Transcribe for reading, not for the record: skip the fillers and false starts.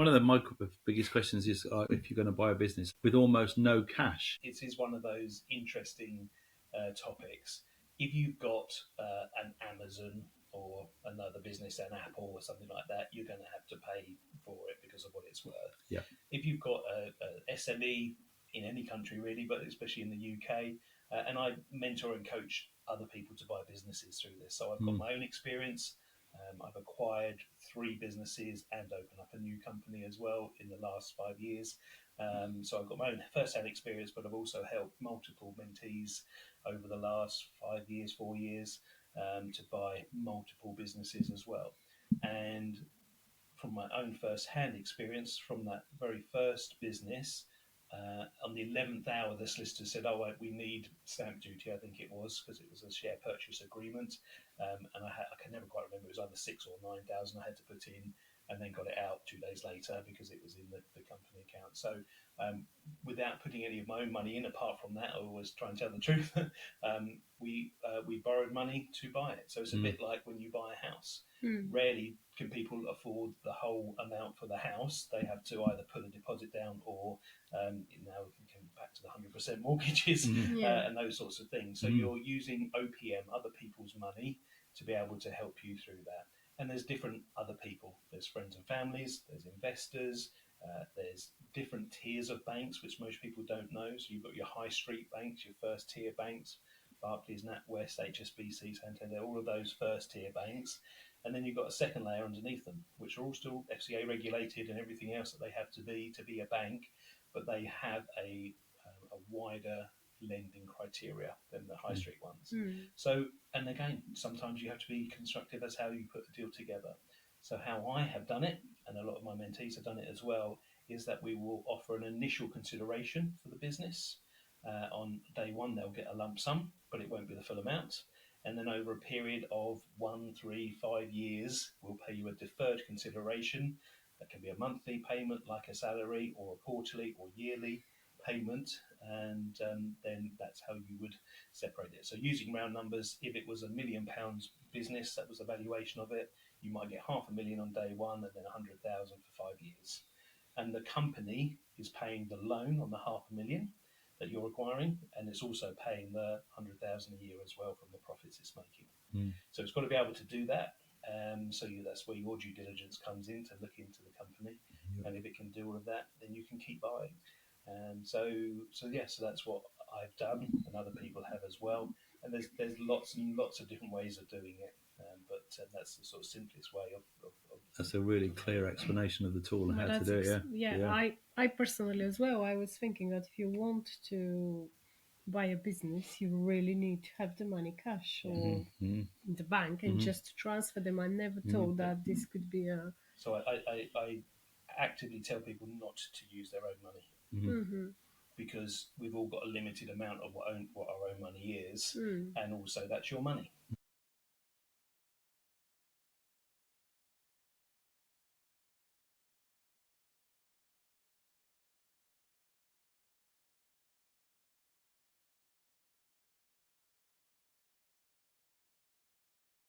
One of my biggest questions is if you're going to buy a business with almost no cash. It is one of those interesting topics. If you've got an Amazon or another business, an Apple or something like that, you're going to have to pay for it because of what it's worth. Yeah. If you've got a SME in any country really, but especially in the UK, and I mentor and coach other people to buy businesses through this. So I've got my own experience. I've acquired 3 businesses and opened up a new company as well in the last 5 years. So I've got my own first-hand experience, but I've also helped multiple mentees over the last 5 years, 4 years, to buy multiple businesses as well. And from my own first-hand experience from that very first business, on the 11th hour, the solicitor said, "Oh, we need stamp duty." I think it was because it was a share purchase agreement, and I can never quite remember. It was either 6 or 9,000 I had to put in, and then got it out 2 days later because it was in the company account. So, without putting any of my own money in, apart from that, I always try and tell the truth. We borrowed money to buy it. So it's a bit like when you buy a house. Rarely can people afford the whole amount for the house. They have to either put a deposit down or now we can back to the 100% mortgages and those sorts of things. So you're using OPM, other people's money, to be able to help you through that. And there's different other people. There's friends and families, there's investors, there's different tiers of banks, which most people don't know. So you've got your high street banks, your first tier banks, Barclays, NatWest, HSBC, Santander, all of those first tier banks. And then you've got a second layer underneath them, which are all still FCA regulated and everything else that they have to be a bank, but they have a wider lending criteria than the high street ones. So, and again, sometimes you have to be constructive as how you put a deal together. So how I have done it, and a lot of my mentees have done it as well, is that we will offer an initial consideration for the business. On day one, they'll get a lump sum, but it won't be the full amount. And then over a period of 1, 3, 5 years, we'll pay you a deferred consideration. That can be a monthly payment like a salary, or a quarterly or yearly payment, and then that's how you would separate it. So using round numbers, if it was £1 million business, that was the valuation of it, you might get 500,000 on day one and then 100,000 for 5 years. And the company is paying the loan on the 500,000 that you're acquiring, and it's also paying the 100,000 a year as well from the profits it's making. So it's got to be able to do that. That's where your due diligence comes in, to look into the company, and if it can do all of that, then you can keep buying. So that's what I've done, and other people have as well. And there's lots and lots of different ways of doing it, but that's the sort of simplest way of That's a really clear explanation of the tool and how to do it. I personally as well, I was thinking that if you want to buy a business, you really need to have the money cash or in the bank, and just transfer them. I never thought that this could be a... So I actively tell people not to use their own money, because we've all got a limited amount of what our own money is, and also that's your money.